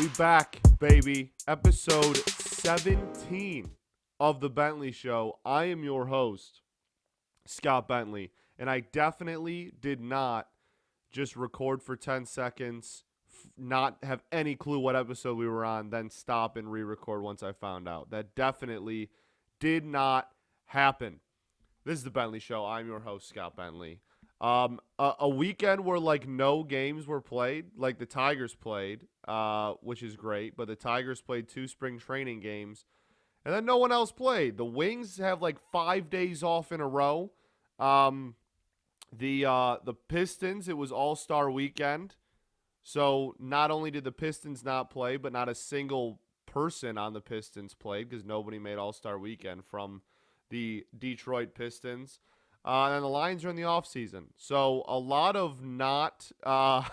We back, baby. Episode 17 of the Bentley Show. I am your host, Scott Bentley, and I definitely did not just record for 10 seconds, not have any clue what episode we were on, then stop and re-record once I found out. That definitely did not happen. This is the Bentley Show. I'm your host, Scott Bentley. A weekend where like no games were played, like the Tigers played, which is great, but the Tigers played 2 spring training games, and then no one else played. The Wings have like 5 days off in a row. The Pistons, it was All-Star weekend, so not only did the Pistons not play, but not a single person on the Pistons played because nobody made All-Star weekend from the Detroit Pistons. And the Lions are in the offseason. So a lot of not not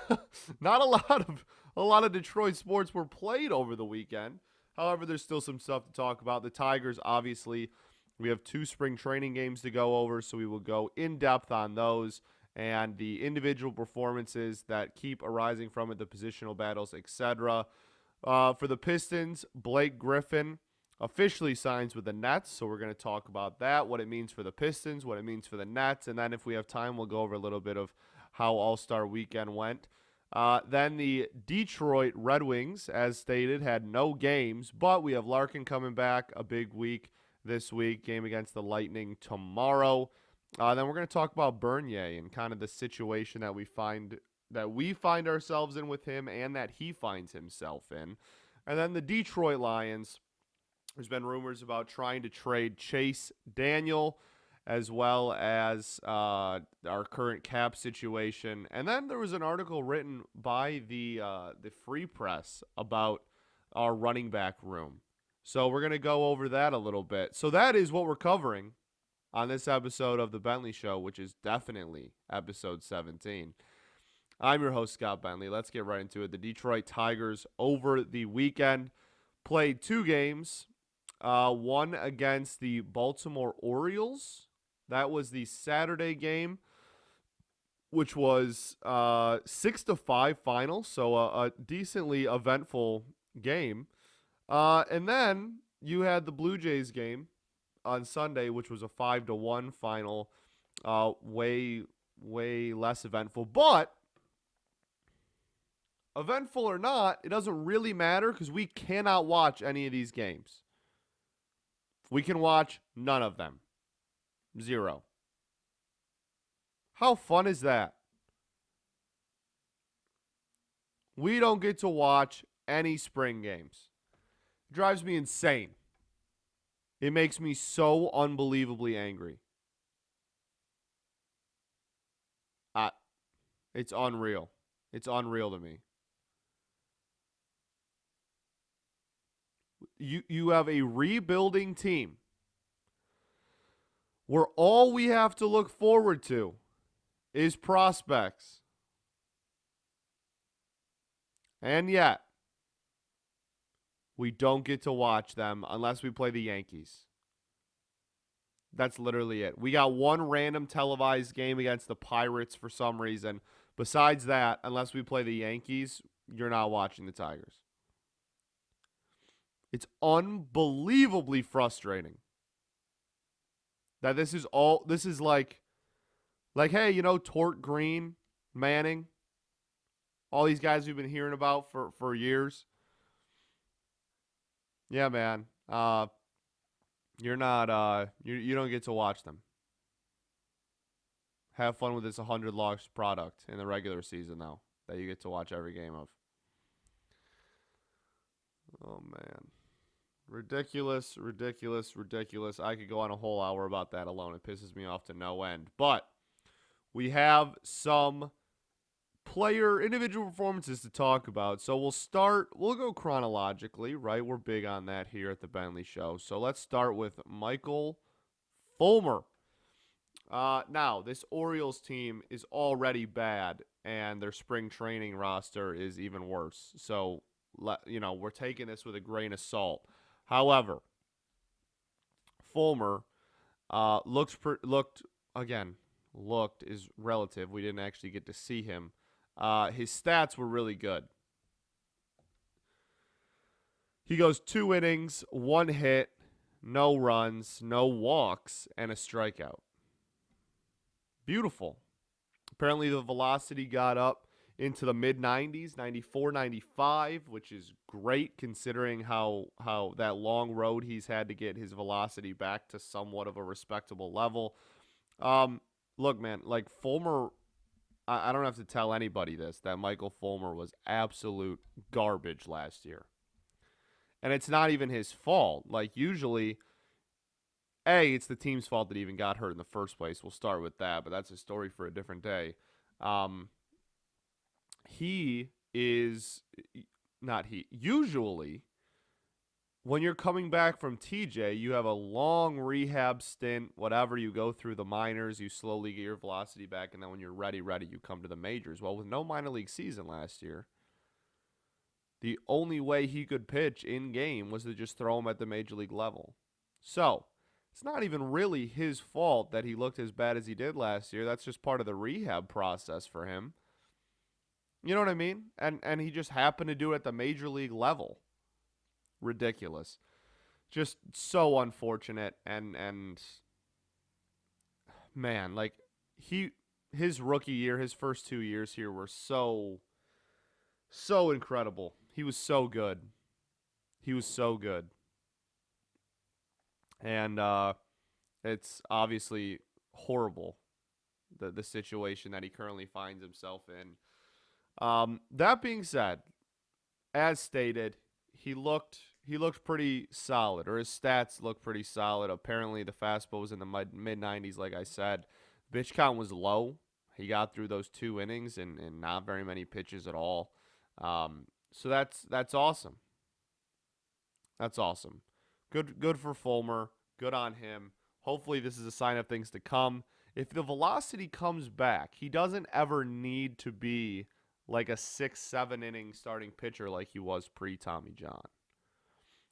a lot of Detroit sports were played over the weekend. However, there's still some stuff to talk about. The Tigers, obviously, we have 2 spring training games to go over, so we will go in depth on those and the individual performances that keep arising from it, the positional battles, etc. For the Pistons, Blake Griffin officially signs with the Nets, so we're going to talk about that, what it means for the Pistons, what it means for the Nets, and then if we have time, we'll go over a little bit of how All-Star Weekend went. Then the Detroit Red Wings, as stated, had no games, but we have Larkin coming back, a big week this week, game against the Lightning tomorrow. Then we're going to talk about Bernier and kind of the situation that we find ourselves in with him and that he finds himself in. And then the Detroit Lions, there's been rumors about trying to trade Chase Daniel as well as our current cap situation. And then there was an article written by the Free Press about our running back room. So we're going to go over that a little bit. So that is what we're covering on this episode of The Bentley Show, which is definitely episode 17. I'm your host, Scott Bentley. Let's get right into it. The Detroit Tigers over the weekend played 2 games. One against the Baltimore Orioles. That was the Saturday game, which was 6-5 final, so a decently eventful game. And then you had the Blue Jays game on Sunday, which was a 5-1 final, way less eventful. But eventful or not, it doesn't really matter because we cannot watch any of these games. We can watch none of them. 0. How fun is that? We don't get to watch any spring games. It drives me insane. It makes me so unbelievably angry. It's unreal. It's unreal to me. You have a rebuilding team where all we have to look forward to is prospects. And yet, we don't get to watch them unless we play the Yankees. That's literally it. We got one random televised game against the Pirates for some reason. Besides that, unless we play the Yankees, you're not watching the Tigers. It's unbelievably frustrating that this is like, hey, Tork, Green, Manning, all these guys we've been hearing about for years. Yeah, man. You're not, you don't get to watch them. Have fun with this 100-loss product in the regular season, though, that you get to watch every game of. Oh, man. Ridiculous, ridiculous, ridiculous. I could go on a whole hour about that alone. It pisses me off to no end. But we have some individual performances to talk about. So we'll go chronologically, right? We're big on that here at the Bentley Show. So let's start with Michael Fulmer. Now, this Orioles team is already bad, and their spring training roster is even worse. So, we're taking this with a grain of salt. However, Fulmer looked is relative. We didn't actually get to see him. His stats were really good. He goes 2 innings, 1 hit, no runs, no walks, and a strikeout. Beautiful. Apparently the velocity got up into the mid 90s, 94, 95, which is great considering how that long road he's had to get his velocity back to somewhat of a respectable level. Look, man, like Fulmer, I don't have to tell anybody this, that Michael Fulmer was absolute garbage last year. And it's not even his fault. Like, usually, it's the team's fault that he even got hurt in the first place. We'll start with that, but that's a story for a different day. He is not he. Usually, when you're coming back from TJ, you have a long rehab stint, whatever, you go through the minors, you slowly get your velocity back, and then when you're ready, you come to the majors. Well, with no minor league season last year, the only way he could pitch in game was to just throw him at the major league level. So, it's not even really his fault that he looked as bad as he did last year. That's just part of the rehab process for him. You know what I mean? And he just happened to do it at the major league level. Ridiculous. Just so unfortunate, and man, like his rookie year, his first 2 years here were so incredible. He was so good. He was so good. And it's obviously horrible, the situation that he currently finds himself in. That being said, as stated, he looked pretty solid, or his stats looked pretty solid. Apparently, the fastball was in the mid 90s, like I said. Pitch count was low. He got through those 2 innings and not very many pitches at all. So that's awesome. That's awesome. Good for Fulmer. Good on him. Hopefully, this is a sign of things to come. If the velocity comes back, he doesn't ever need to be like a 6-7 inning starting pitcher like he was pre-Tommy John.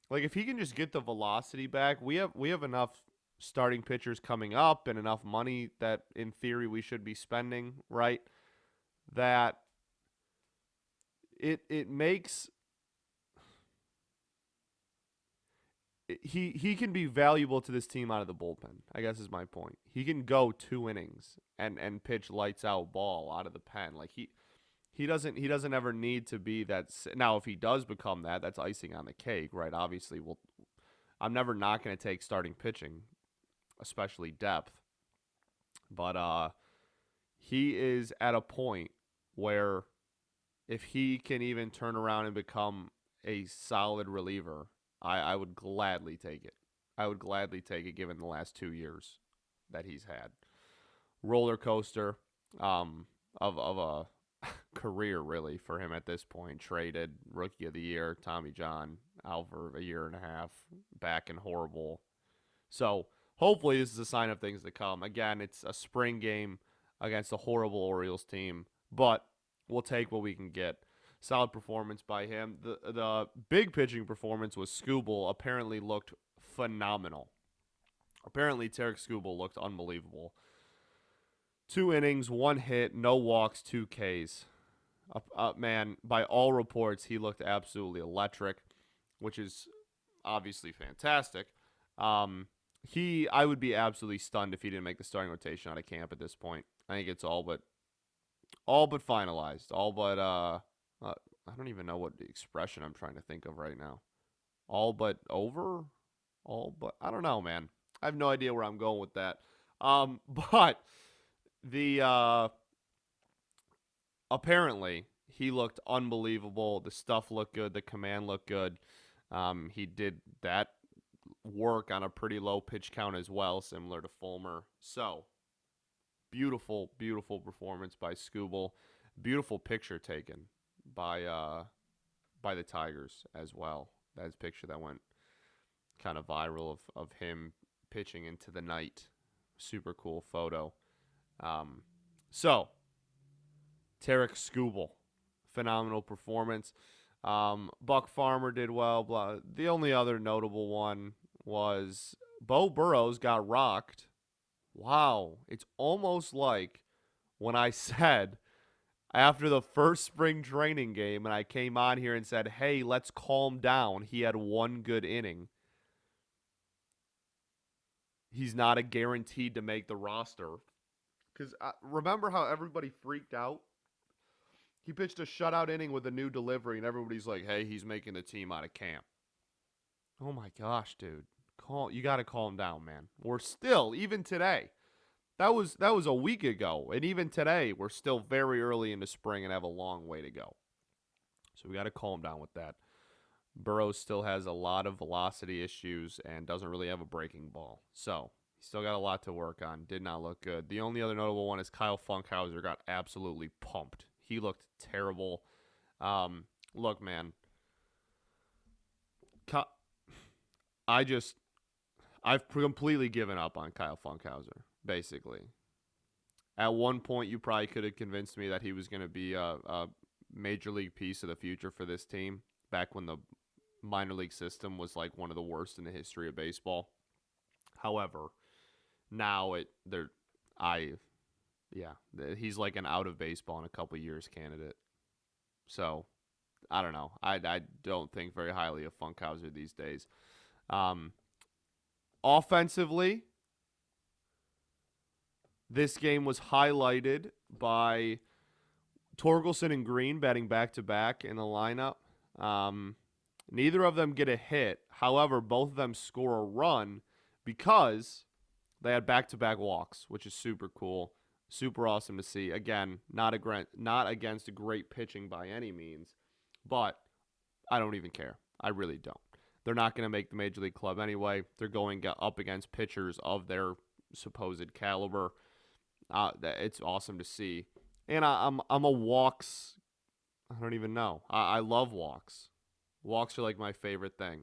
Like, if he can just get the velocity back, we have enough starting pitchers coming up and enough money that in theory we should be spending, right? That it makes he can be valuable to this team out of the bullpen, I guess is my point. He can go 2 innings and pitch lights out ball out of the pen. Like he doesn't ever need to be that. Now, if he does become that, that's icing on the cake, right? Obviously, I'm never not going to take starting pitching, especially depth. But he is at a point where if he can even turn around and become a solid reliever, I would gladly take it. I would gladly take it given the last 2 years that he's had. Roller coaster of a career, really, for him at this point. Traded, Rookie of the Year, Tommy John, out for a year and a half, back and horrible. So hopefully this is a sign of things to come. Again, it's a spring game against a horrible Orioles team, but we'll take what we can get. Solid performance by him. The big pitching performance was Skubal. Apparently looked phenomenal. Apparently Tarek Skubal looked unbelievable. 2 innings, 1 hit, no walks, 2 Ks. Man, by all reports, he looked absolutely electric, which is obviously fantastic. I would be absolutely stunned if he didn't make the starting rotation out of camp at this point. I think it's all but finalized. All but I don't even know what the expression I'm trying to think of right now. All but over? All but I don't know, man. I have no idea where I'm going with that. But the apparently he looked unbelievable. The stuff looked good. The command looked good. He did that work on a pretty low pitch count as well, similar to Fulmer. So beautiful performance by Skubal. Beautiful picture taken by the Tigers as well. That's a picture that went kind of viral of him pitching into the night. Super cool photo. So Tarek Skubal, phenomenal performance. Buck Farmer did well. Blah. The only other notable one was Bo Burrows got rocked. Wow, it's almost like when I said After the first spring training game, and I came on here and said, hey, let's calm down. He had one good inning. He's not a guaranteed to make the roster. Because remember how everybody freaked out? He pitched a shutout inning with a new delivery, and everybody's like, hey, he's making the team out of camp. Oh my gosh, dude. You got to calm down, man. We're still, even today, that was a week ago, and even today, we're still very early into spring and have a long way to go. So we got to calm down with that. Burrow still has a lot of velocity issues and doesn't really have a breaking ball. So he's still got a lot to work on. Did not look good. The only other notable one is Kyle Funkhouser got absolutely pumped. He looked terrible. Look, man. I've completely given up on Kyle Funkhouser, basically. At one point, you probably could have convinced me that he was going to be a major league piece of the future for this team back when the minor league system was like one of the worst in the history of baseball. However, now he's like an out of baseball in a couple years candidate. So I don't know. I don't think very highly of Funkhouser these days. Offensively, this game was highlighted by Torkelson and Green batting back-to-back in the lineup. Neither of them get a hit. However, both of them score a run because they had back-to-back walks, which is super cool, super awesome to see. Again, not against great pitching by any means, but I don't even care. I really don't. They're not going to make the Major League Club anyway. They're going up against pitchers of their supposed caliber. It's awesome to see. And I'm a walks. I don't even know. I love walks. Walks are like my favorite thing.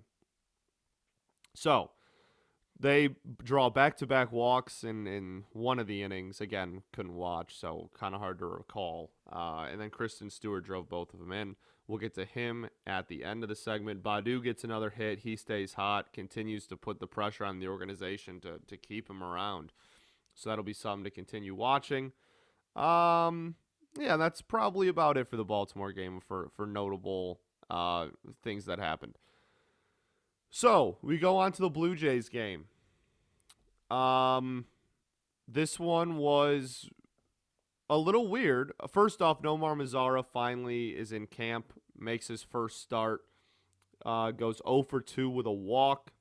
So they draw back-to-back walks in one of the innings. Again, couldn't watch, so kind of hard to recall. And then Kristen Stewart drove both of them in. We'll get to him at the end of the segment. Badu gets another hit. He stays hot, continues to put the pressure on the organization to keep him around. So that'll be something to continue watching. Yeah, that's probably about it for the Baltimore game for notable things that happened. So we go on to the Blue Jays game. This one was a little weird. First off, Nomar Mazara finally is in camp, makes his first start, goes 0 for 2 with a walk.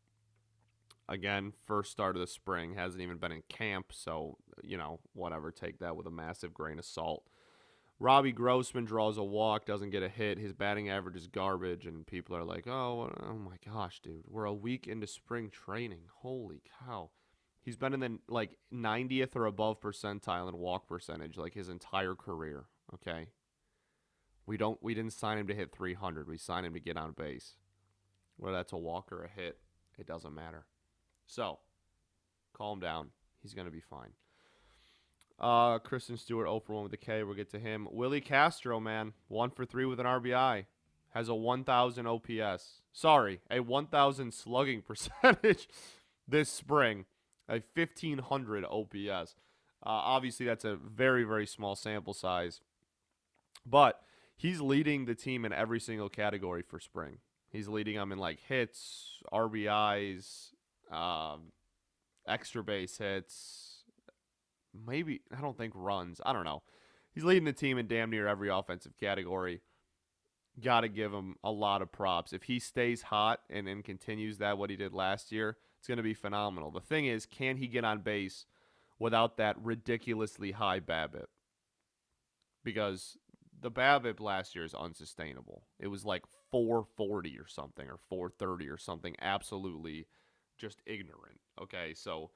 Again, first start of the spring, hasn't even been in camp, so, whatever, take that with a massive grain of salt. Robbie Grossman draws a walk, doesn't get a hit. His batting average is garbage, and people are like, oh my gosh, dude, we're a week into spring training. Holy cow. He's been in the 90th or above percentile in walk percentage his entire career, okay? We didn't sign him to hit 300. We signed him to get on base. Whether that's a walk or a hit, it doesn't matter. So, calm down. He's going to be fine. Kristen Stewart 0 for 1 with a K. We'll get to him. Willy Castro, man, 1 for 3 with an RBI. Has a 1,000 OPS. Sorry, a 1,000 slugging percentage this spring. A 1,500 OPS. Obviously, that's a very, very small sample size. But he's leading the team in every single category for spring. He's leading them in hits, RBIs, extra base hits, maybe, I don't think runs. I don't know. He's leading the team in damn near every offensive category. Got to give him a lot of props. If he stays hot and continues what he did last year, it's going to be phenomenal. The thing is, can he get on base without that ridiculously high BABIP? Because the BABIP last year is unsustainable. It was 440 or something, or 430 or something, absolutely just ignorant. Okay, so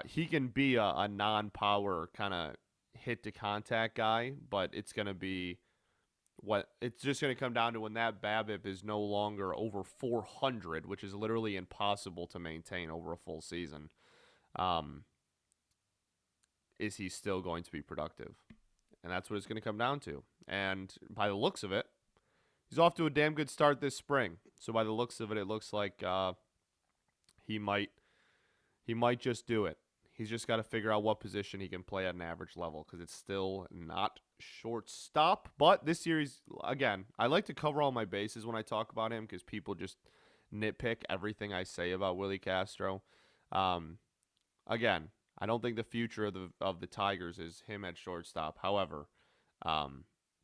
he can be a non-power kind of hit-to-contact guy, but it's going to be it's just going to come down to when that BABIP is no longer over 400, which is literally impossible to maintain over a full season. Is he still going to be productive? And that's what it's going to come down to. And by the looks of it, he's off to a damn good start this spring. So by the looks of it, it looks like he might just do it. He's just got to figure out what position he can play at an average level because it's still not shortstop. But this series, again, I like to cover all my bases when I talk about him because people just nitpick everything I say about Willy Castro. Again, I don't think the future of the Tigers is him at shortstop. However,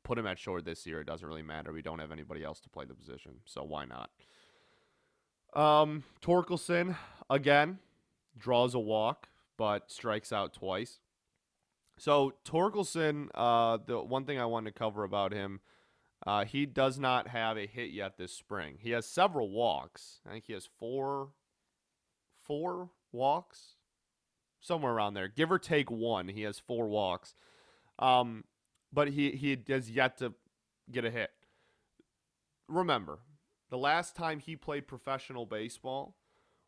put him at short this year. It doesn't really matter. We don't have anybody else to play the position, so why not? Torkelson, again, draws a walk, but strikes out twice. So Torkelson, the one thing I wanted to cover about him, he does not have a hit yet this spring. He has several walks. I think he has four walks, somewhere around there, give or take one. He has 4 walks, but he has yet to get a hit. Remember, the last time he played professional baseball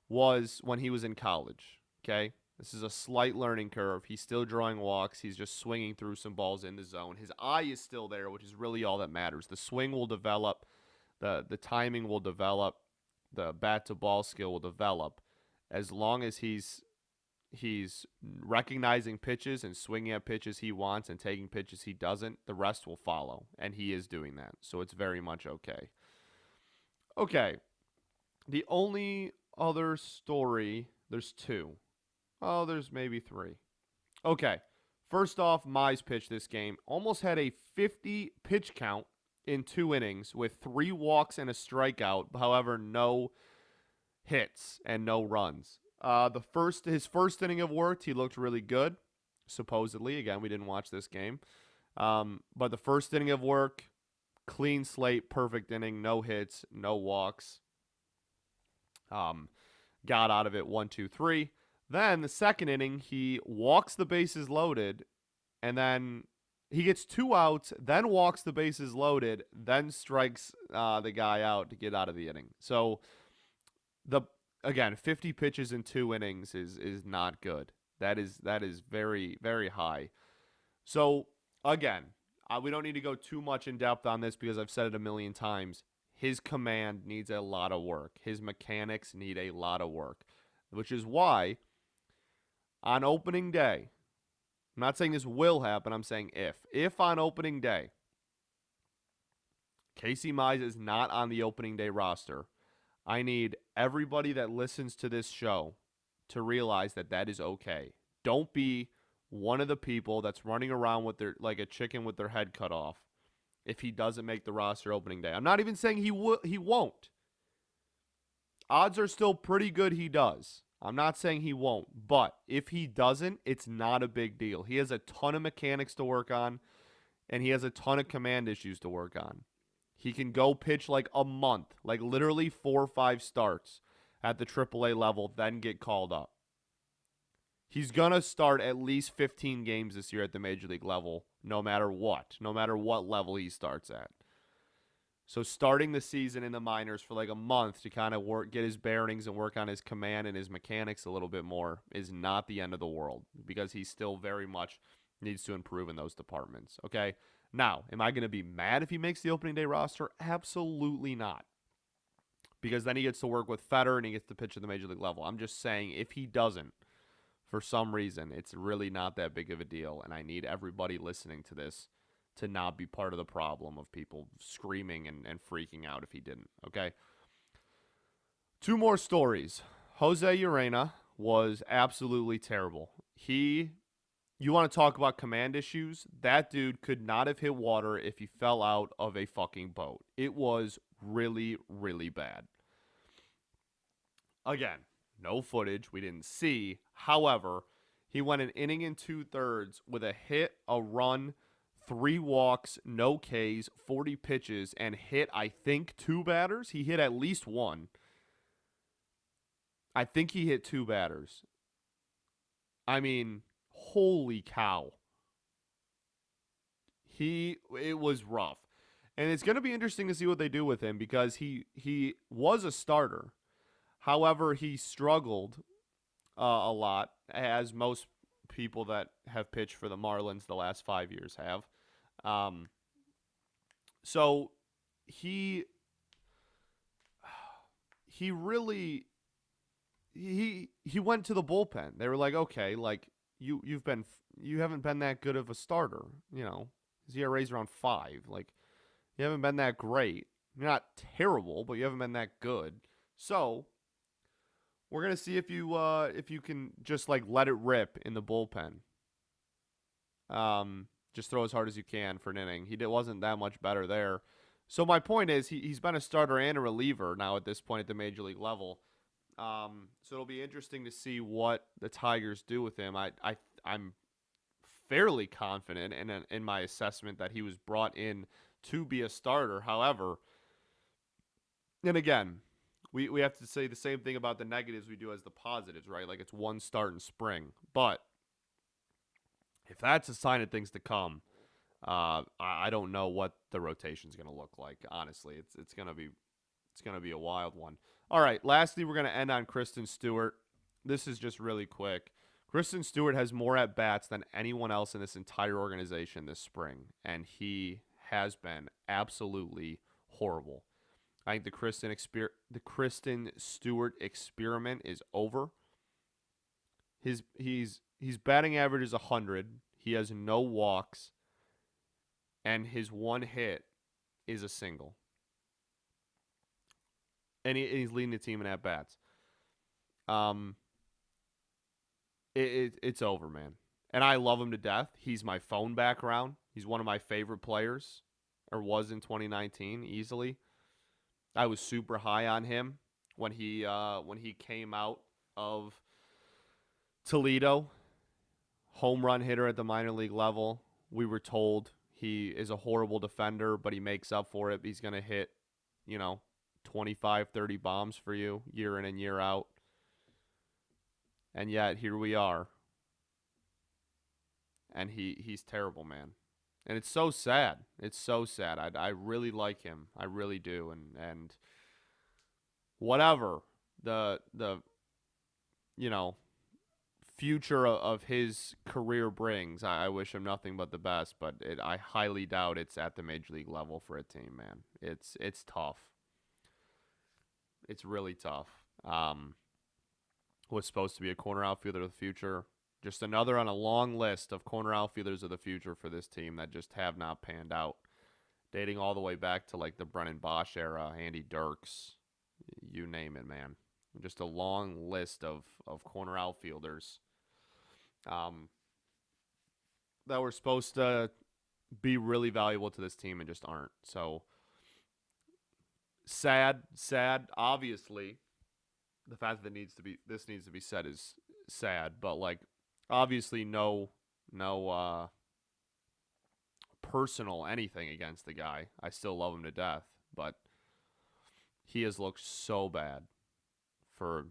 was when he was in college. Okay. This is a slight learning curve. He's still drawing walks. He's just swinging through some balls in the zone. His eye is still there, which is really all that matters. The swing will develop. The timing will develop. The bat-to-ball skill will develop. As long as he's recognizing pitches and swinging at pitches he wants and taking pitches he doesn't, the rest will follow. And he is doing that. So it's very much okay. Okay. The only other story, there's 2. Oh, there's maybe 3. Okay. First off, Mize pitched this game. Almost had a 50 pitch count in 2 innings with 3 walks and a strikeout. However, no hits and no runs. His first inning of work, he looked really good. Supposedly, again, we didn't watch this game. But the first inning of work, clean slate, perfect inning, no hits, no walks. Got out of it 1, 2, 3. Then the second inning, he walks the bases loaded, and then he gets 2 outs, then walks the bases loaded, then strikes the guy out to get out of the inning. So, again, 50 pitches in 2 innings is not good. That is very, very high. So, again, we don't need to go too much in depth on this because I've said it a million times. His command needs a lot of work. His mechanics need a lot of work, which is why on opening day, I'm not saying this will happen, I'm saying if on opening day, Casey Mize is not on the opening day roster, I need everybody that listens to this show to realize that that is okay. Don't be one of the people that's running around with their like a chicken with their head cut off if he doesn't make the roster opening day. I'm not even saying he won't. Odds are still pretty good he does. I'm not saying he won't, but if he doesn't, it's not a big deal. He has a ton of mechanics to work on, and he has a ton of command issues to work on. He can go pitch like a month, like literally 4 or 5 starts at the AAA level, then get called up. He's going to start at least 15 games this year at the major league level, no matter what level he starts at. So starting the season in the minors for like a month to kind of get his bearings and work on his command and his mechanics a little bit more is not the end of the world because he still very much needs to improve in those departments. Okay. Now, am I going to be mad if he makes the opening day roster? Absolutely not. Because then he gets to work with Feder and he gets to pitch at the major league level. I'm just saying if he doesn't, for some reason, it's really not that big of a deal. And I need everybody listening to this to not be part of the problem of people screaming and freaking out if he didn't, okay? 2 more stories. Jose Urana was absolutely terrible. You want to talk about command issues? That dude could not have hit water if he fell out of a fucking boat. It was really, really bad. Again, no footage. We didn't see. However, he went an inning and 2/3 with a hit, a run, 3 walks, no Ks, 40 pitches, and hit, I think, 2 batters. He hit at least 1. I think he hit 2 batters. I mean, holy cow. It was rough. And it's going to be interesting to see what they do with him because he was a starter. However, he struggled a lot, as most people that have pitched for the Marlins the last 5 years have. So he really went to the bullpen. They were like, okay, like you haven't been that good of a starter, His ERA's around 5. Like, you haven't been that great. You're not terrible, but you haven't been that good. So, we're gonna see if you can just like let it rip in the bullpen. Just throw as hard as you can for an inning. Wasn't that much better there. So my point is he's been a starter and a reliever now at this point at the major league level. So it'll be interesting to see what the Tigers do with him. I'm fairly confident in my assessment that he was brought in to be a starter. However, and again, we have to say the same thing about the negatives we do as the positives, right? Like it's one start in spring. But if that's a sign of things to come, I don't know what the rotation's going to look like. Honestly, it's going to be a wild one. All right, lastly, we're going to end on Kristen Stewart. This is just really quick. Kristen Stewart has more at-bats than anyone else in this entire organization this spring, and he has been absolutely horrible. I think the Kristen Stewart experiment is over. His batting average is 100. He has no walks, and his one hit is a single. And he's leading the team in at-bats. It's over, man. And I love him to death. He's my phone background. He's one of my favorite players, or was in 2019, easily. I was super high on him when he came out of Toledo. Home run hitter at the minor league level. We were told he is a horrible defender, but he makes up for it. He's going to hit, 25, 30 bombs for you year in and year out. And yet, here we are. And he's terrible, man. And it's so sad. It's so sad. I really like him. I really do. And whatever the future of his career brings, I wish him nothing but the best. But I highly doubt it's at the major league level for a team, man. It's tough. It's really tough. Was supposed to be a corner outfielder of the future. Just another on a long list of corner outfielders of the future for this team that just have not panned out. Dating all the way back to like the Brennan Bosch era, Andy Dirks, you name it, man. Just a long list of corner outfielders that were supposed to be really valuable to this team and just aren't. So sad, obviously. The fact that this needs to be said is sad, but like obviously no personal anything against the guy. I still love him to death, but he has looked so bad for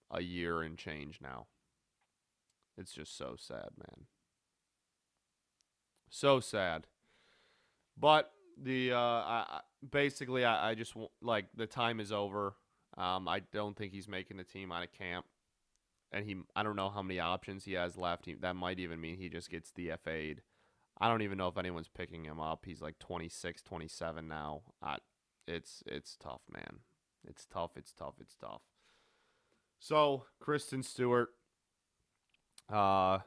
a year and change now. It's just so sad, man. So sad. But I just like the time is over. I don't think he's making the team out of camp. And I don't know how many options he has left. That might even mean he just gets DFA'd. I don't even know if anyone's picking him up. He's like 26, 27 now. It's tough, man. It's tough. So, Kristen Stewart, that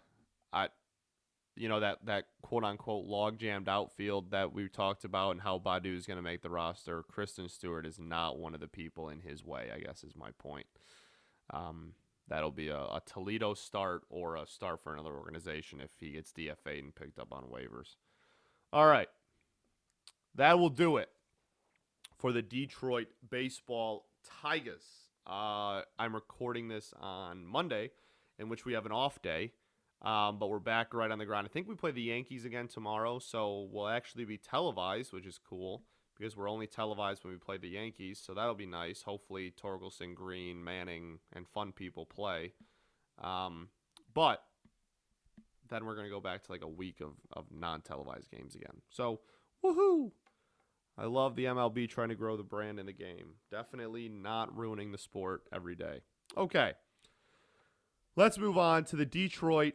quote-unquote log-jammed outfield that we talked about and how Badu is going to make the roster, Kristen Stewart is not one of the people in his way, I guess is my point. That'll be a Toledo start or a start for another organization if he gets DFA'd and picked up on waivers. All right. That will do it for the Detroit Baseball Tigers. I'm recording this on Monday, in which we have an off day. But we're back right on the ground. I think we play the Yankees again tomorrow, so we'll actually be televised, which is cool, because we're only televised when we play the Yankees, so that'll be nice. Hopefully Torkelson, Green, Manning, and fun people play. But then we're going to go back to like a week of non-televised games again. So, woohoo! I love the MLB trying to grow the brand in the game. Definitely not ruining the sport every day. Okay. Let's move on to the Detroit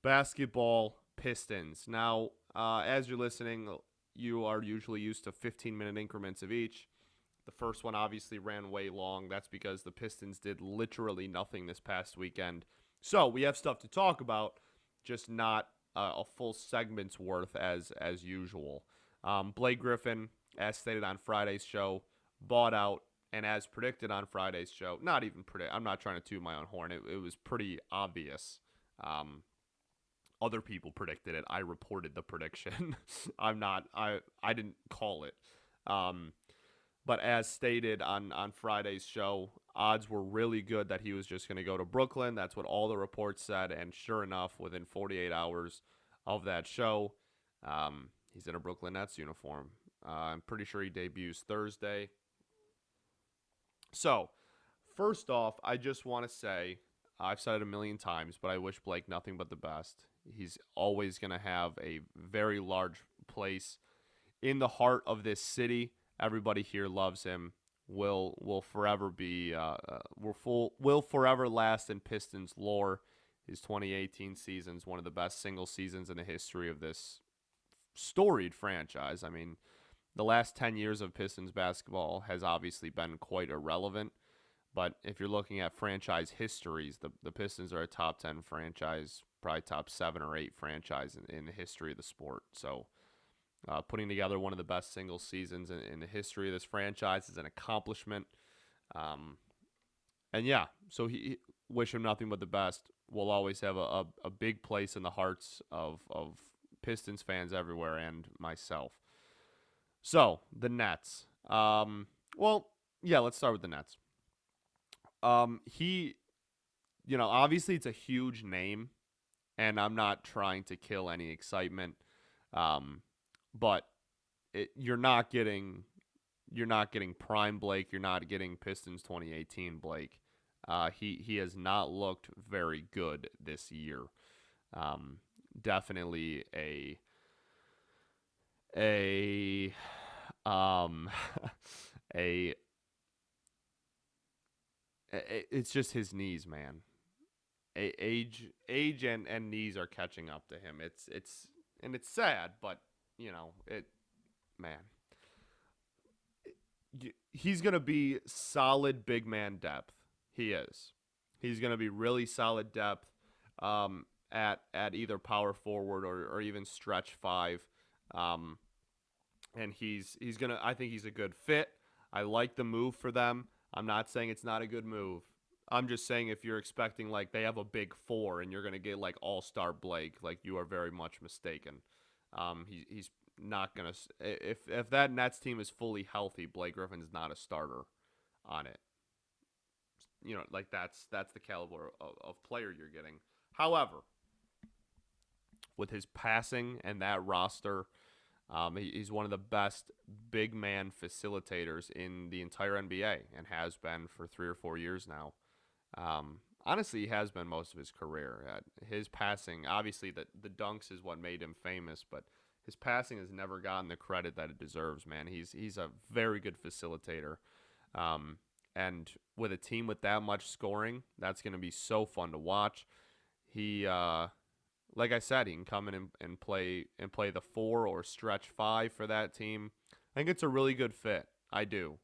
basketball Pistons. Now, as you're listening, you are usually used to 15-minute increments of each. The first one obviously ran way long. That's because the Pistons did literally nothing this past weekend. So we have stuff to talk about, just not a full segment's worth as usual. Blake Griffin, as stated on Friday's show, bought out, and as predicted on Friday's show, not even predict. I'm not trying to toot my own horn. It was pretty obvious. Other people predicted it. I reported the prediction. I didn't call it. But as stated on Friday's show, odds were really good that he was just going to go to Brooklyn. That's what all the reports said. And sure enough, within 48 hours of that show, he's in a Brooklyn Nets uniform. I'm pretty sure he debuts Thursday. So, first off, I just want to say, I've said it a million times, but I wish Blake nothing but the best. He's always going to have a very large place in the heart of this city. Everybody here loves him. Will forever be will forever last in Pistons lore. His 2018 season is one of the best single seasons in the history of this storied franchise. I mean, the last 10 years of Pistons basketball has obviously been quite irrelevant. But if you're looking at franchise histories, the Pistons are a top 10 franchise, probably top 7 or 8 franchise in the history of the sport. So putting together one of the best single seasons in the history of this franchise is an accomplishment. And yeah, so he wish him nothing but the best. We'll always have a big place in the hearts of Pistons fans everywhere and myself. So, the Nets. Let's start with the Nets. He, obviously it's a huge name, and I'm not trying to kill any excitement. But you're not getting prime Blake. You're not getting Pistons 2018 Blake. He has not looked very good this year. Definitely it's just his knees, man. Age and knees are catching up to him. It's sad, but he's gonna be solid big man depth. He is. He's gonna be really solid depth at either power forward or even stretch 5. And I think he's a good fit. I like the move for them. I'm not saying it's not a good move. I'm just saying if you're expecting like they have a big 4 and you're going to get like all-star Blake, like you are very much mistaken. He's not going to if that Nets team is fully healthy, Blake Griffin's not a starter on it. Like that's the caliber of player you're getting. However, with his passing and that roster, he's one of the best big man facilitators in the entire NBA and has been for 3 or 4 years now. Honestly, he has been most of his career. His passing, obviously, the dunks is what made him famous, but his passing has never gotten the credit that it deserves, man. He's a very good facilitator. And with a team with that much scoring, that's going to be so fun to watch. He, like I said, he can come in and play the 4 or stretch 5 for that team. I think it's a really good fit. I do.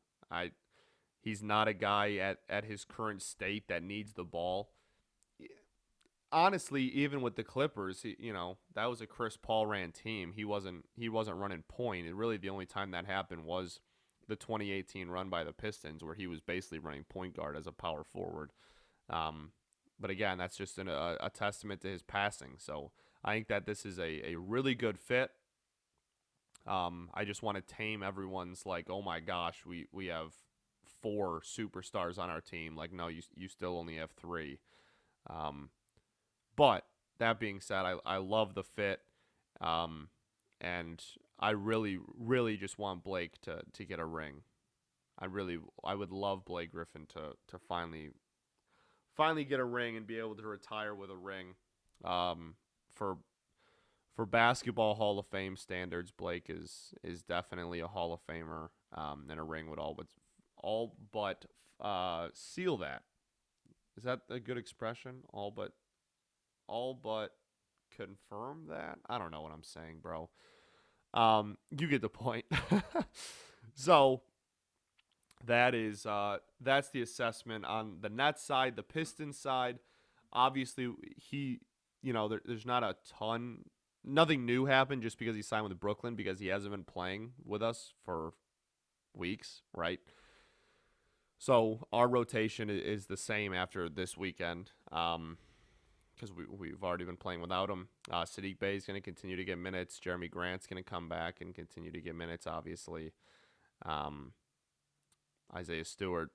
He's not a guy at his current state that needs the ball. Honestly, even with the Clippers, that was a Chris Paul ran team. He wasn't running point. And really the only time that happened was the 2018 run by the Pistons where he was basically running point guard as a power forward. But again, that's just a testament to his passing. So I think that this is a really good fit. I just want to tame everyone's like, oh my gosh, we have 4 superstars on our team. Like, no, you still only have 3. But that being said, I love the fit. And I really, really just want Blake to get a ring. I would love Blake Griffin to finally get a ring and be able to retire with a ring. For basketball Hall of Fame standards, Blake is definitely a Hall of Famer, and a ring would all but seal that. Is that a good expression? All but confirm that? I don't know what I'm saying, bro. You get the point. So that's the assessment on the Nets side. The Pistons side, obviously there's not a ton nothing new happened just because he signed with Brooklyn, because he hasn't been playing with us for weeks, right? So our rotation is the same after this weekend, because we've already been playing without him. Sadiq Bey is going to continue to get minutes. Jeremy Grant's going to come back and continue to get minutes, obviously. Isaiah Stewart,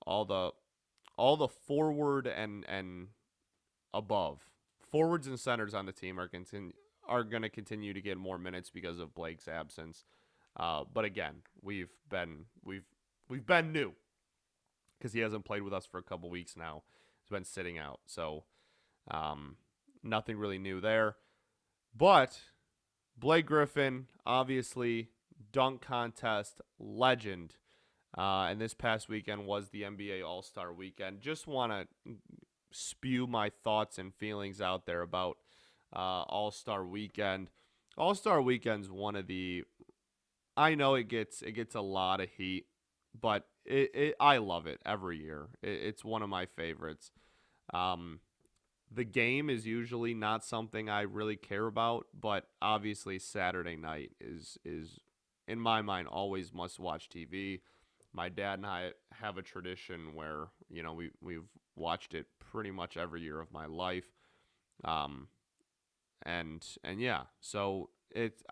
all the forward and above forwards and centers on the team are going to continue to get more minutes because of Blake's absence. But again, we've been new because he hasn't played with us for a couple weeks now. He's been sitting out, so nothing really new there. But Blake Griffin, obviously, dunk contest legend. And this past weekend was the NBA All-Star Weekend. Just want to spew my thoughts and feelings out there about All-Star Weekend. All-Star Weekend's one of the, I know it gets a lot of heat, but I love it every year. It's one of my favorites. The game is usually not something I really care about, but obviously Saturday night is in my mind always must-watch TV. My dad and I have a tradition where, we've watched it pretty much every year of my life. And yeah, so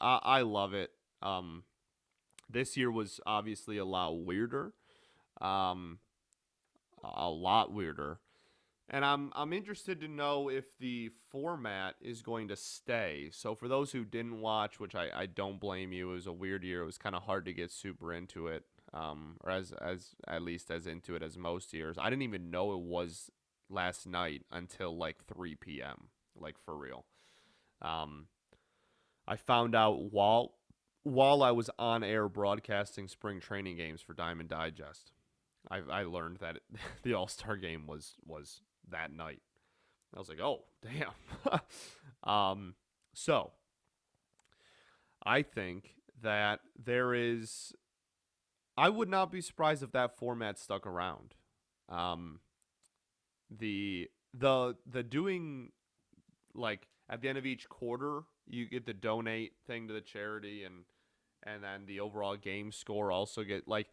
I love it. This year was obviously a lot weirder. A lot weirder. And I'm interested to know if the format is going to stay. So for those who didn't watch, which I don't blame you, it was a weird year. It was kind of hard to get super into it. Or as at least as into it as most years. I didn't even know it was last night until like 3 p.m. Like for real. I found out while I was on air broadcasting spring training games for Diamond Digest. I learned that the All-Star game was that night. I was like, oh damn. So I think that there is. I would not be surprised if that format stuck around. The doing, like, at the end of each quarter, you get the donate thing to the charity, and then the overall game score also get, like,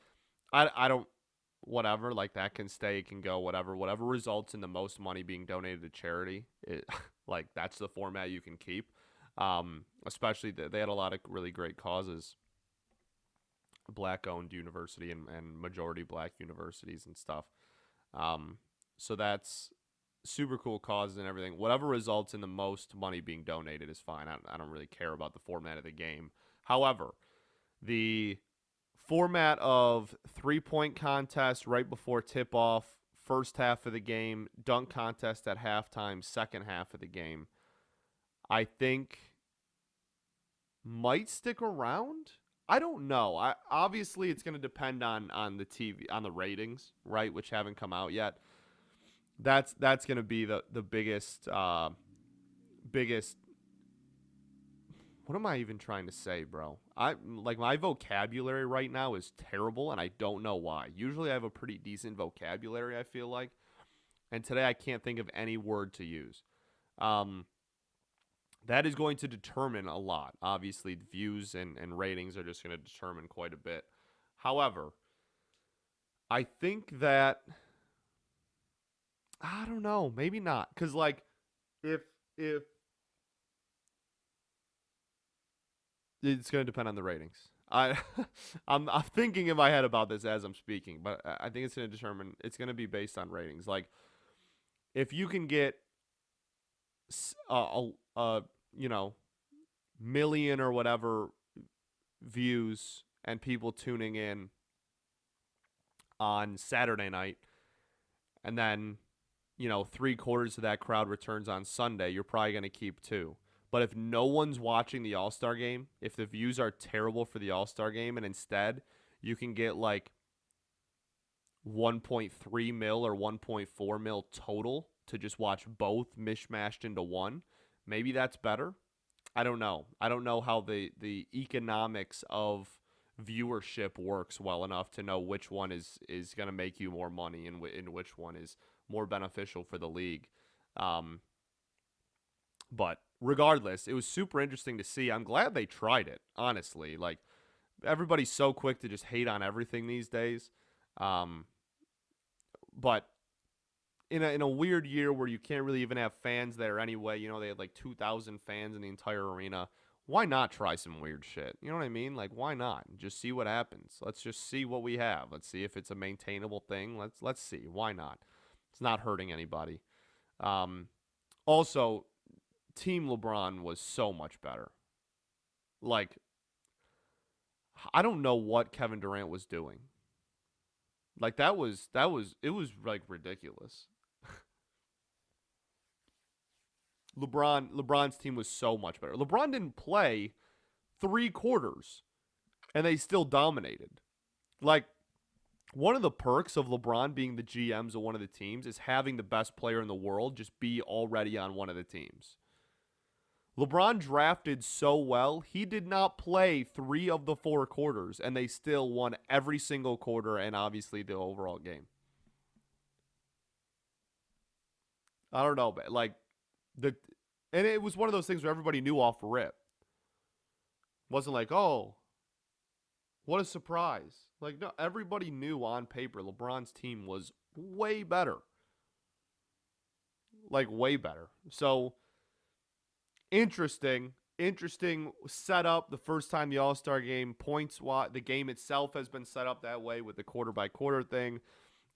I don't, whatever, like, that can stay, it can go, whatever results in the most money being donated to charity, like, that's the format you can keep. Especially they had a lot of really great causes. Black-owned university and majority black universities and stuff. So that's super cool causes and everything. Whatever results in the most money being donated is fine. I don't really care about the format of the game. However, the format of 3-point contest right before tip-off, first half of the game, dunk contest at halftime, second half of the game, I think might stick around. I don't know. Obviously it's going to depend on the TV, on the ratings, right, which haven't come out yet. That's going to be the biggest biggest. What am I even trying to say, bro? My vocabulary right now is terrible, and I don't know why. Usually I have a pretty decent vocabulary, I feel like, and today I can't think of any word to use. That is going to determine a lot. Obviously, the views and ratings are just going to determine quite a bit. However, I think that, I don't know, maybe not. Because, like, if it's going to depend on the ratings. I'm thinking in my head about this as I'm speaking, but I think it's going to be based on ratings. Like, if you can get million or whatever views and people tuning in on Saturday night, and then 3/4 of that crowd returns on Sunday, you're probably going to keep 2. But if no one's watching the All-Star game, if the views are terrible for the All-Star game, and instead you can get like 1.3 mil or 1.4 mil total to just watch both mishmashed into one, maybe that's better. I don't know. I don't know how the economics of viewership works well enough to know which one is going to make you more money and which one is more beneficial for the league. But regardless, it was super interesting to see. I'm glad they tried it, honestly. Like, everybody's so quick to just hate on everything these days. Um, but in a weird year where you can't really even have fans there anyway, they had like 2,000 fans in the entire arena. Why not try some weird shit? You know what I mean? Like, why not? Just see what happens. Let's just see what we have. Let's see if it's a maintainable thing. Let's see. Why not? It's not hurting anybody. Um, Also, Team LeBron was so much better. Like, I don't know what Kevin Durant was doing. Like, it was like ridiculous. LeBron's team was so much better. LeBron didn't play 3 quarters and they still dominated. Like, one of the perks of LeBron being the GMs of one of the teams is having the best player in the world just be already on one of the teams. LeBron drafted so well, he did not play 3 of the 4 quarters, and they still won every single quarter and obviously the overall game. I don't know, but like the and it was one of those things where everybody knew off rip. Wasn't like, oh, what a surprise. Like, no, everybody knew on paper LeBron's team was way better. Like, way better. So, interesting setup. The first time the All-Star game points, the game itself has been set up that way with the quarter-by-quarter thing.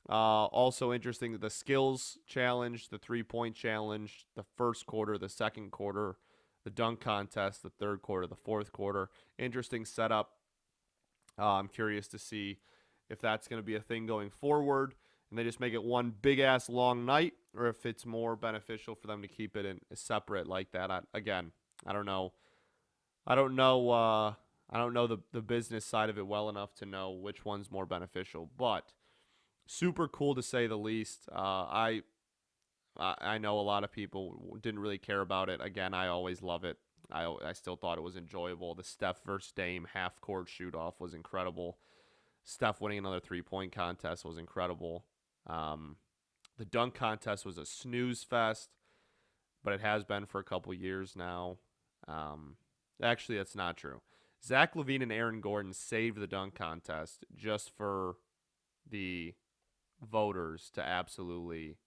Also interesting that the skills challenge, the 3-point challenge, the first quarter, the second quarter, the dunk contest, the third quarter, the fourth quarter. Interesting setup. I'm curious to see if that's going to be a thing going forward and they just make it one big ass long night, or if it's more beneficial for them to keep it in separate like that. I don't know. I don't know. I don't know the business side of it well enough to know which one's more beneficial, but super cool to say the least. I know a lot of people didn't really care about it. Again, I always love it. I still thought it was enjoyable. The Steph versus Dame half court shoot off was incredible. Steph winning another 3-point contest was incredible. The dunk contest was a snooze fest, but it has been for a couple years now. Actually, that's not true. Zach LaVine and Aaron Gordon saved the dunk contest just for the voters to absolutely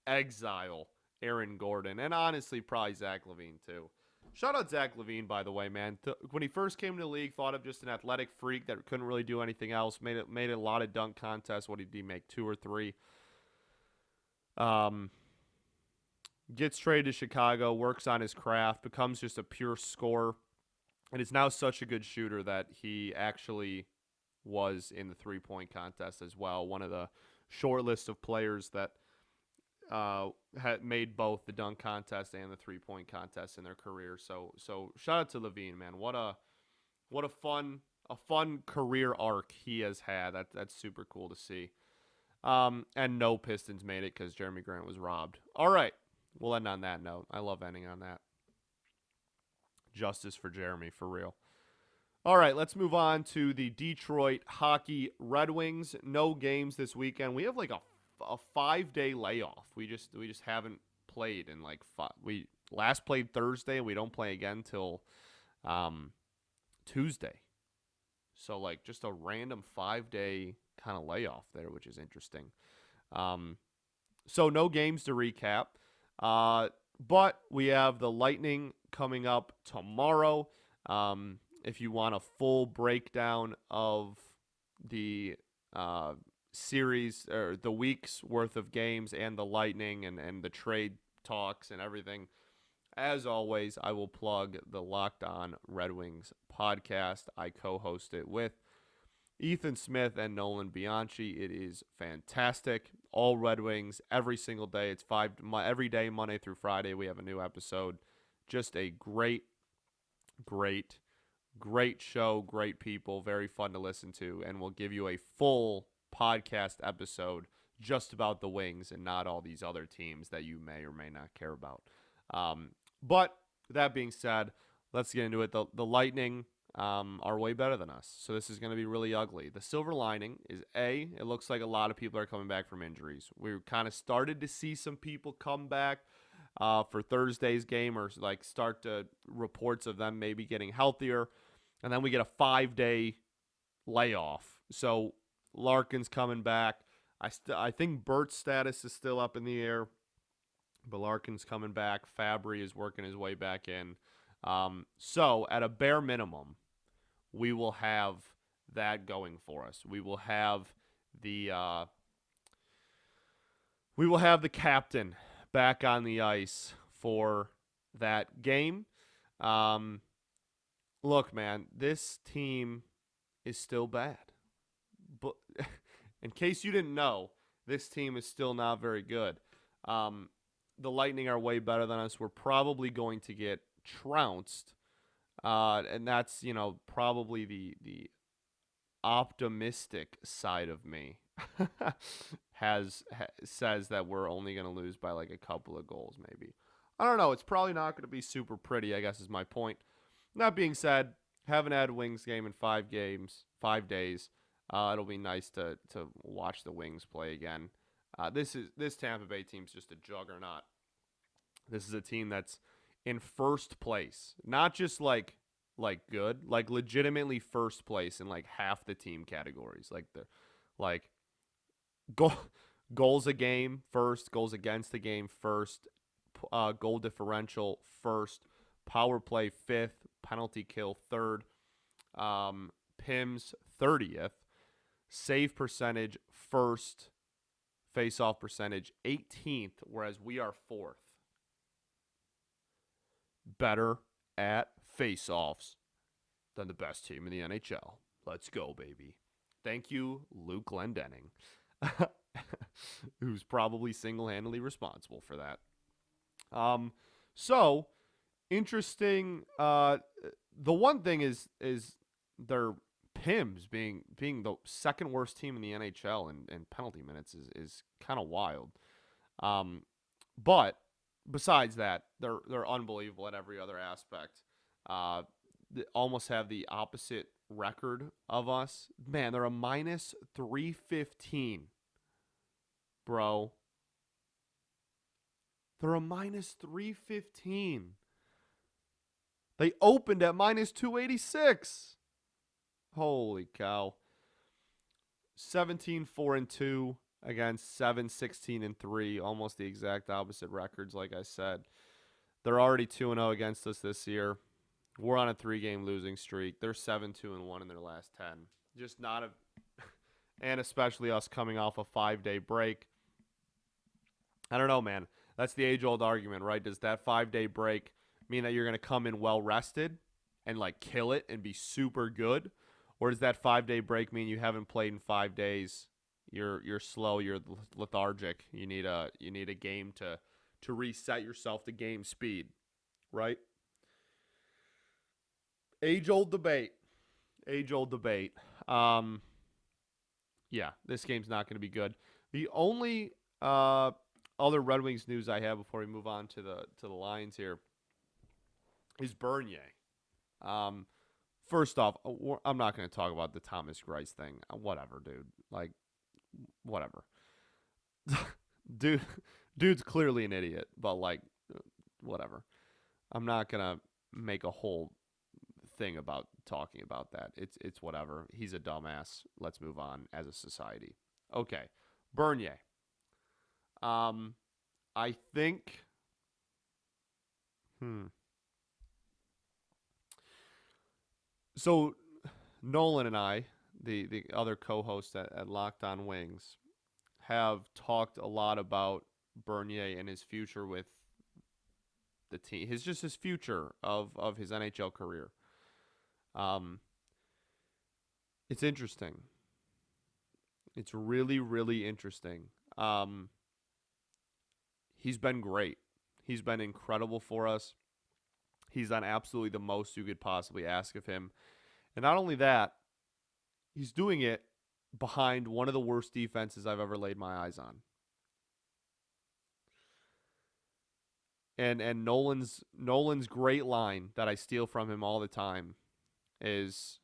exile Aaron Gordon, and honestly, probably Zach LaVine too. Shout out Zach LaVine, by the way, man. When he first came to the league, thought of just an athletic freak that couldn't really do anything else. Made a lot of dunk contests. What did he make? 2 or 3. Gets traded to Chicago, works on his craft, becomes just a pure scorer, and is now such a good shooter that he actually was in the 3-point contest as well. One of the short list of players that had made both the dunk contest and the 3-point contest in their career. So shout out to LaVine, man. What a fun career arc he has had. That's super cool to see. And no Pistons made it because Jeremy Grant was robbed. All right, we'll end on that note. I love ending on that. Justice for Jeremy, for real. All right, let's move on to the Detroit Hockey Red Wings. No games this weekend. We have like a 5-day layoff. We just haven't played in like 5. We last played Thursday, and we don't play again till Tuesday. So like just a random 5-day kind of layoff there, which is interesting. So no games to recap. But we have the Lightning coming up tomorrow. If you want a full breakdown of the series or the week's worth of games and the Lightning and the trade talks and everything, as always, I will plug the Locked On Red Wings podcast. I co-host it with Ethan Smith and Nolan Bianchi. It is fantastic. All Red Wings every single day. It's every day, Monday through Friday. We have a new episode. Just a great show, great people, very fun to listen to, and we'll give you a full podcast episode just about the Wings and not all these other teams that you may or may not care about. But that being said, let's get into it. The Lightning are way better than us, so this is going to be really ugly. The silver lining is, it looks like a lot of people are coming back from injuries. We kind of started to see some people come back. for Thursday's game, or like start to reports of them maybe getting healthier, and then we get a 5-day layoff. So Larkin's coming back. I think Burt's status is still up in the air, but Larkin's coming back. Fabry is working his way back in. So at a bare minimum, we will have that going for us. We will have the captain back on the ice for that game. Look, man, this team is still bad. But in case you didn't know, this team is still not very good. The Lightning are way better than us. We're probably going to get trounced. And that's, probably the optimistic side of me says that we're only going to lose by like a couple of goals maybe. I don't know. It's probably not going to be super pretty, I guess is my point. That being said, haven't had a Wings game in 5 days. It'll be nice to watch the Wings play again. This Tampa Bay team's just a juggernaut. This is a team that's in first place, not just like good, like legitimately first place in like half the team categories. Like the goals a game first, goals against the game first, goal differential first, power play fifth, penalty kill third, PIMS 30th, save percentage first, face-off percentage 18th, whereas we are fourth. Better at face-offs than the best team in the NHL. Let's go, baby. Thank you, Luke Glendening, who's probably single-handedly responsible for that. So interesting. The one thing is their PIMS being the second worst team in the NHL in penalty minutes is kind of wild. But besides that, they're unbelievable at every other aspect. They almost have the opposite record of us. Man, they're a minus 315, bro. They're a minus 315. They opened at minus 286. Holy cow. 17-4-2 against 7-16-3. Almost the exact opposite records, like I said. They're already 2-0 against us this year. We're on a 3-game losing streak. They're 7-2-1 in their last 10. Just not a... And especially us coming off a 5-day break. I don't know, man. That's the age-old argument, right? Does that 5-day break mean that you're going to come in well-rested and, like, kill it and be super good? Or does that 5-day break mean you haven't played in 5 days? You're slow, you're lethargic. You need a game to reset yourself to game speed, right? Age-old debate. Yeah, this game's not going to be good. The only other Red Wings news I have before we move on to the Lions here is Bernier. First off, I'm not going to talk about the Thomas Greiss thing. Whatever, dude. Like, whatever. Dude's clearly an idiot, but like, whatever. I'm not going to make a whole thing about talking about that. It's whatever. He's a dumbass. Let's move on as a society. Okay. Bernier. I think So Nolan and I, the other co-host at Locked On Wings, have talked a lot about Bernier and his future with the team. His future of his NHL career. It's interesting. It's really, really interesting. He's been great. He's been incredible for us. He's done absolutely the most you could possibly ask of him. And not only that, he's doing it behind one of the worst defenses I've ever laid my eyes on. And Nolan's great line that I steal from him all the time is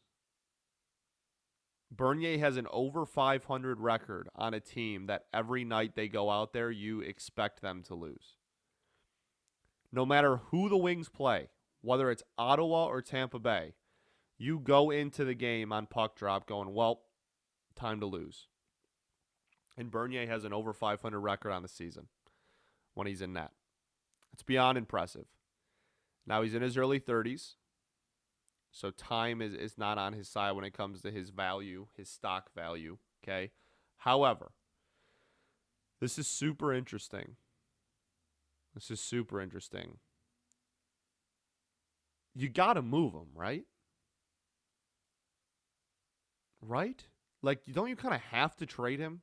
Bernier has an over 500 record on a team that every night they go out there, you expect them to lose. no matter who the Wings play, whether it's Ottawa or Tampa Bay, you go into the game on puck drop going, well, time to lose. And Bernier has an over 500 record on the season when he's in net. It's beyond impressive. Now he's in his early 30s, so time is not on his side when it comes to his value, his stock value, okay? However, this is super interesting. You got to move him, right? Right? Like, don't you kind of have to trade him?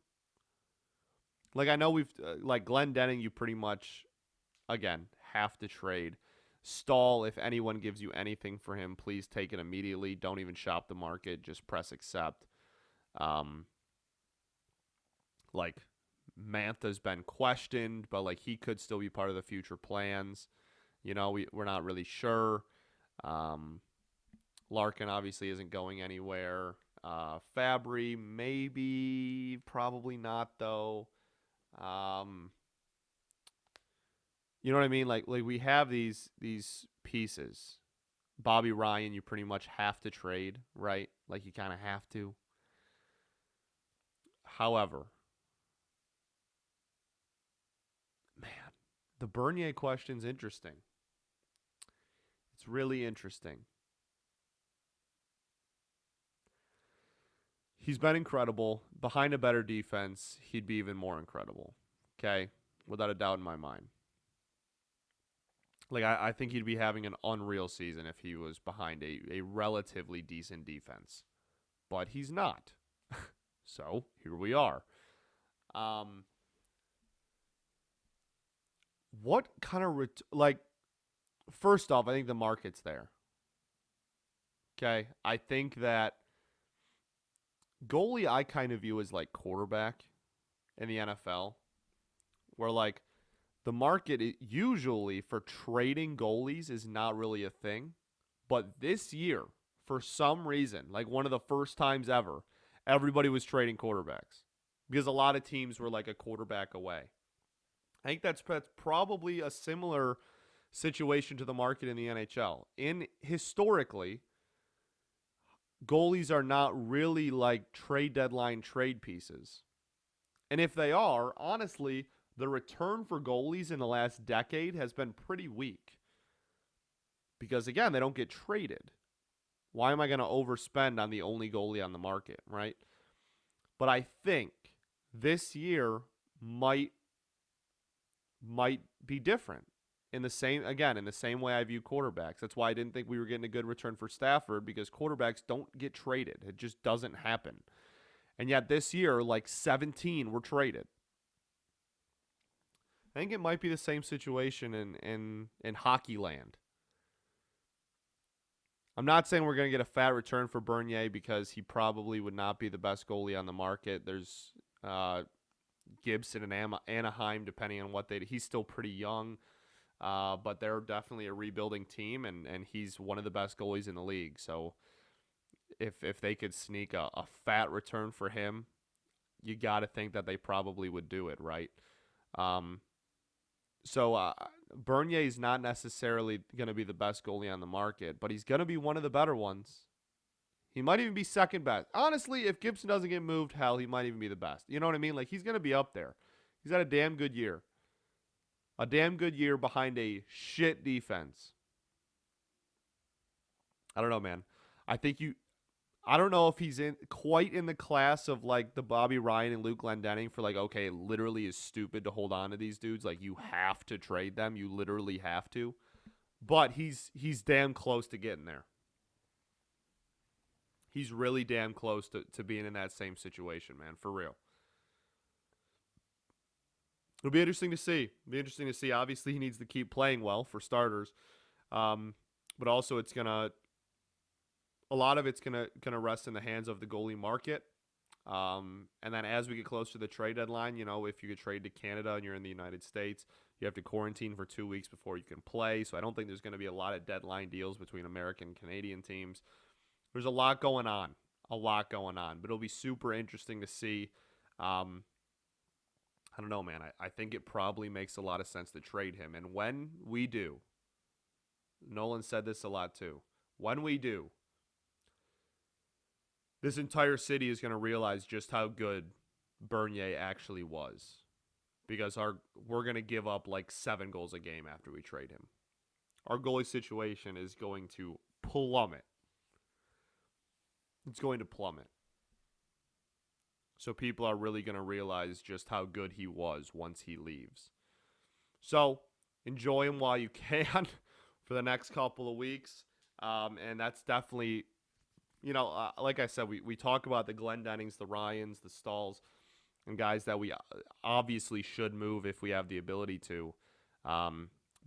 Like, I know like Glenn Denning, you pretty much, again, have to trade. Stahl, if anyone gives you anything for him, please take it immediately. Don't even shop the market. Just press accept. Like, Mantha's been questioned, but, like, he could still be part of the future plans. You know, we're not really sure. Larkin obviously isn't going anywhere. Fabry, maybe, probably not, though. You know what I mean? Like we have these pieces. Bobby Ryan, you pretty much have to trade, right? Like you kind of have to. However, man, the Bernier question's interesting. It's really interesting. He's been incredible. Behind a better defense, he'd be even more incredible. Okay? Without a doubt in my mind. Like, I think he'd be having an unreal season if he was behind a relatively decent defense. But he's not. So, here we are. What kind of, first off, I think the market's there. Okay? I think that goalie I kind of view as like quarterback in the NFL, where, like, the market usually for trading goalies is not really a thing. But this year, for some reason, like one of the first times ever, everybody was trading quarterbacks because a lot of teams were like a quarterback away. I think that's probably a similar situation to the market in the NHL. Historically, goalies are not really like trade deadline trade pieces. And if they are, honestly, the return for goalies in the last decade has been pretty weak. Because, again, they don't get traded. Why am I going to overspend on the only goalie on the market, right? But I think this year might be different. In the same way I view quarterbacks. That's why I didn't think we were getting a good return for Stafford, because quarterbacks don't get traded. It just doesn't happen. And yet this year, like 17 were traded. I think it might be the same situation in hockey land. I'm not saying we're going to get a fat return for Bernier because he probably would not be the best goalie on the market. There's Gibson and Anaheim, depending on what he's still pretty young, but they're definitely a rebuilding team, and he's one of the best goalies in the league. So if they could sneak a fat return for him, you got to think that they probably would do it, right? So Bernier is not necessarily going to be the best goalie on the market, but he's going to be one of the better ones. He might even be second best. Honestly, if Gibson doesn't get moved, hell, he might even be the best. You know what I mean? Like, he's going to be up there. He's had a damn good year. A damn good year behind a shit defense. I don't know, man. I don't know if he's quite in the class of like the Bobby Ryan and Luke Glendening for like, okay, it literally is stupid to hold on to these dudes. Like, you have to trade them. You literally have to. But he's damn close to getting there. He's really damn close to being in that same situation, man, for real. It'll be interesting to see. Obviously, he needs to keep playing well for starters. But also a lot of it's gonna rest in the hands of the goalie market. And then as we get closer to the trade deadline, you know, if you could trade to Canada and you're in the United States, you have to quarantine for 2 weeks before you can play. So I don't think there's going to be a lot of deadline deals between American and Canadian teams. There's a lot going on. But it'll be super interesting to see how I don't know, man. I think it probably makes a lot of sense to trade him. And when we do, Nolan said this a lot too. When we do, this entire city is going to realize just how good Bernier actually was. Because we're going to give up like 7 goals a game after we trade him. Our goalie situation is going to plummet. It's going to plummet. So people are really going to realize just how good he was once he leaves. So enjoy him while you can for the next couple of weeks. And that's definitely, like I said, we talk about the Glendenings, the Ryans, the Stalls, and guys that we obviously should move if we have the ability to.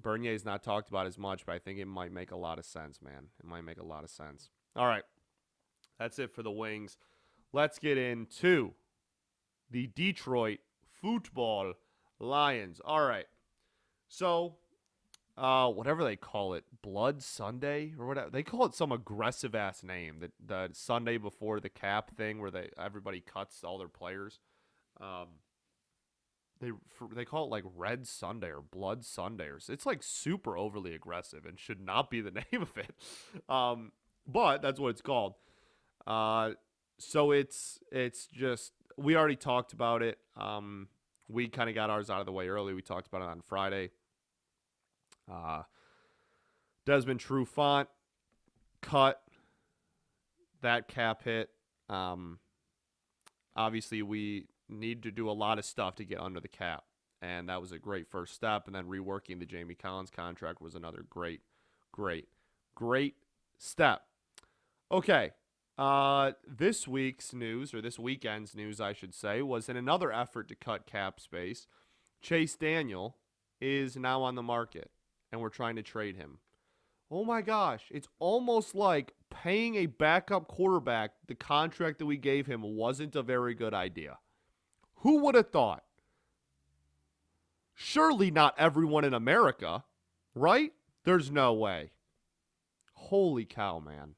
Bernier's not talked about as much, but I think it might make a lot of sense, man. It might make a lot of sense. All right. That's it for the Wings. Let's get into the Detroit Football Lions. All right. So, whatever they call it, Blood Sunday or whatever. They call it some aggressive-ass name. The Sunday before the cap thing where everybody cuts all their players. They call it like Red Sunday or Blood Sunday. It's like super overly aggressive and should not be the name of it. But that's what it's called. So it's just, we already talked about it. We kind of got ours out of the way early. We talked about it on Friday. Desmond Trufant cut that cap hit. Obviously we need to do a lot of stuff to get under the cap, and that was a great first step. And then reworking the Jamie Collins contract was another great step. Okay. This week's news, or this weekend's news, I should say, was in another effort to cut cap space. Chase Daniel is now on the market, and we're trying to trade him. Oh my gosh, it's almost like paying a backup quarterback the contract that we gave him wasn't a very good idea. Who would have thought? Surely not everyone in America, right? There's no way. Holy cow, man.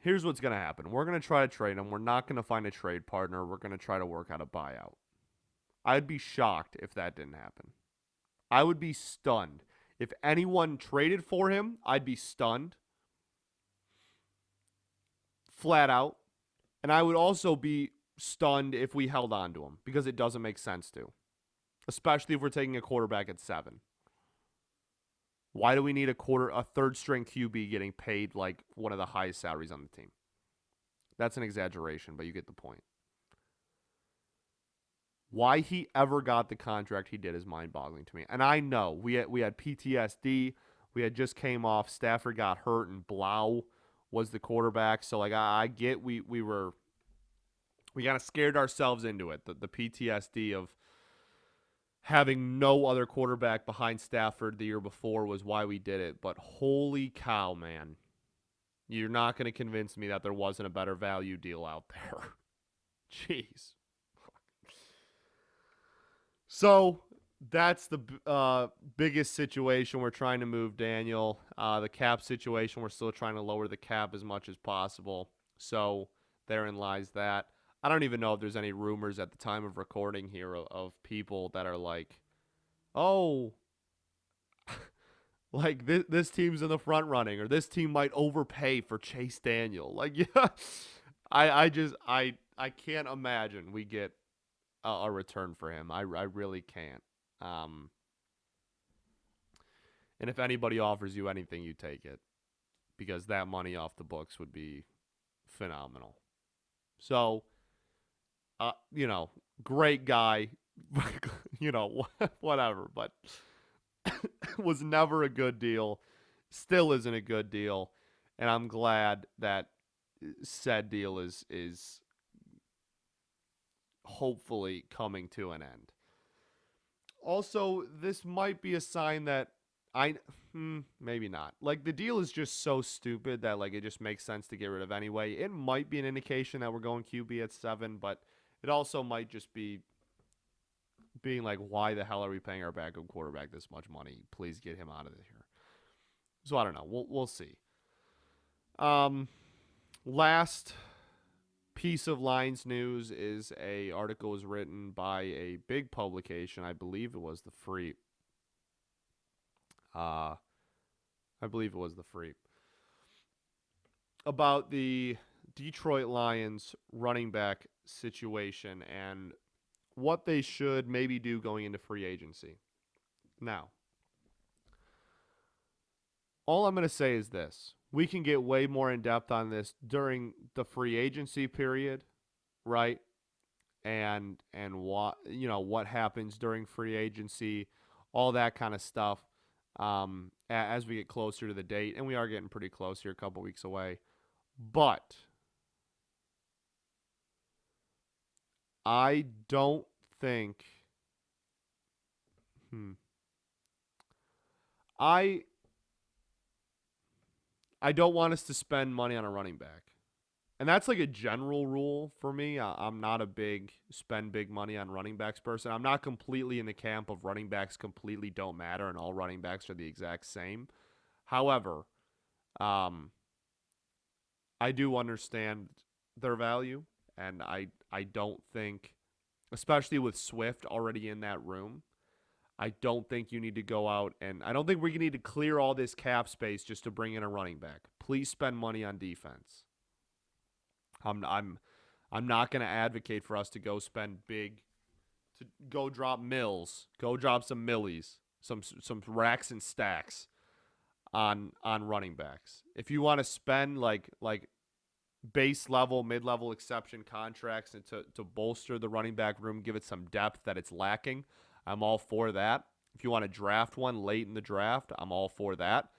Here's what's going to happen. We're going to try to trade him. We're not going to find a trade partner. We're going to try to work out a buyout. I'd be shocked if that didn't happen. I would be stunned. If anyone traded for him, I'd be stunned. Flat out. And I would also be stunned if we held on to him, because it doesn't make sense to. Especially if we're taking a quarterback at 7. Why do we need a third string QB getting paid like one of the highest salaries on the team? That's an exaggeration, but you get the point. Why he ever got the contract he did is mind-boggling to me. And I know we had PTSD. We had just came off. Stafford got hurt, and Blau was the quarterback. So like I get we kind of scared ourselves into it. The PTSD of having no other quarterback behind Stafford the year before was why we did it. But holy cow, man. You're not going to convince me that there wasn't a better value deal out there. Jeez. So that's the biggest situation. We're trying to move Daniel. The cap situation, we're still trying to lower the cap as much as possible. So therein lies that. I don't even know if there's any rumors at the time of recording here of people that are like, oh, like this team's in the front running, or this team might overpay for Chase Daniel. Like, yeah, I can't imagine we get a return for him. I really can't. And if anybody offers you anything, you take it, because that money off the books would be phenomenal. So, great guy, whatever, but was never a good deal, still isn't a good deal, and I'm glad that said deal is hopefully coming to an end. Also, this might be a sign that maybe not. Like, the deal is just so stupid that like it just makes sense to get rid of anyway. It might be an indication that we're going QB at 7, but it also might just be being like, why the hell are we paying our backup quarterback this much money? Please get him out of here. So I don't know. We'll see. Last piece of Lions news is a article was written by a big publication. I believe it was the Freep. About the Detroit Lions running back situation and what they should maybe do going into free agency. Now, all I'm going to say is this. We can get way more in depth on this during the free agency period, right? And what happens during free agency, all that kind of stuff as we get closer to the date. And we are getting pretty close here, a couple weeks away. But I don't think I don't want us to spend money on a running back. And that's like a general rule for me. I'm not a big spend big money on running backs person. I'm not completely in the camp of running backs completely don't matter and all running backs are the exact same. However, I do understand their value, and I don't think, especially with Swift already in that room, I don't think you need to go out and I don't think we need to clear all this cap space just to bring in a running back. Please spend money on defense. I'm not going to advocate for us to go spend big, to go drop Mills, go drop some Millies, some racks and stacks on running backs. If you want to spend like base level, mid-level exception contracts and to bolster the running back room, give it some depth that it's lacking, I'm all for that. If you want to draft one late in the draft, I'm all for that.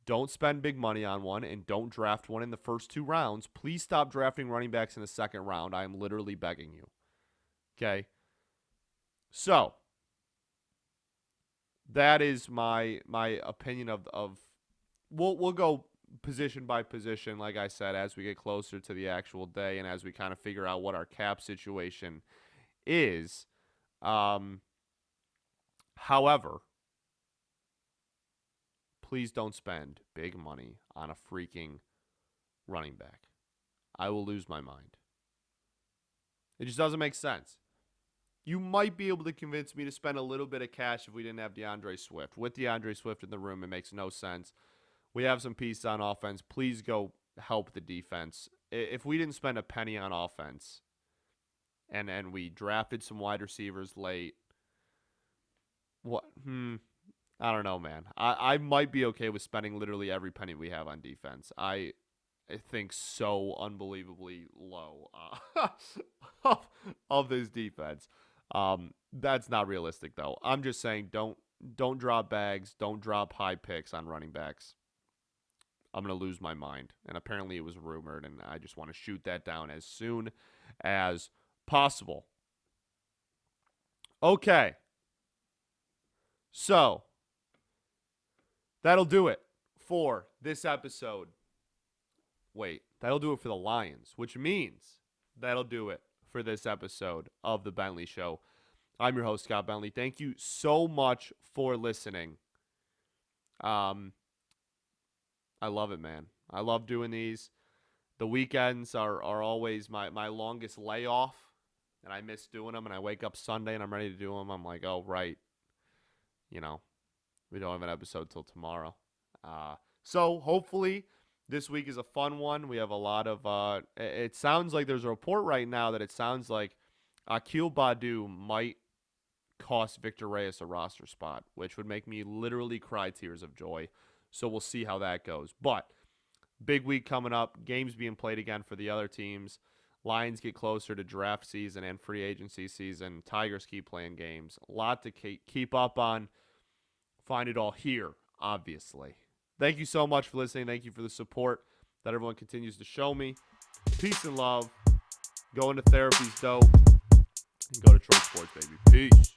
Don't spend big money on one and don't draft one in the first 2 rounds. Please stop drafting running backs in the second round. I am literally begging you. Okay? So, that is my opinion of we'll go position by position, like I said, as we get closer to the actual day and as we kind of figure out what our cap situation is. However, please don't spend big money on a freaking running back. I will lose my mind. It just doesn't make sense. You might be able to convince me to spend a little bit of cash if we didn't have DeAndre Swift. With DeAndre Swift in the room, it makes no sense. We have some pieces on offense. Please go help the defense. If we didn't spend a penny on offense and we drafted some wide receivers late, what? I don't know, man. I might be okay with spending literally every penny we have on defense. I think so unbelievably low of this defense. That's not realistic, though. I'm just saying don't drop bags. Don't drop high picks on running backs. I'm going to lose my mind. And apparently it was rumored, and I just want to shoot that down as soon as possible. Okay. So, that'll do it for this episode. Wait, that'll do it for the Lions, which means that'll do it for this episode of The Bentley Show. I'm your host, Scott Bentley. Thank you so much for listening. I love it, man. I love doing these. The weekends are always my longest layoff, and I miss doing them, and I wake up Sunday, and I'm ready to do them. I'm like, oh, right. You know, we don't have an episode till tomorrow. So hopefully this week is a fun one. We have a lot of, it sounds like there's a report right now that it sounds like Akil Badu might cost Victor Reyes a roster spot, which would make me literally cry tears of joy. So we'll see how that goes. But big week coming up, games being played again for the other teams. Lions get closer to draft season and free agency season. Tigers keep playing games. A lot to keep up on. Find it all here, obviously. Thank you so much for listening. Thank you for the support that everyone continues to show me. Peace and love. Going to therapy's dope. And go to Tork Sports, baby. Peace.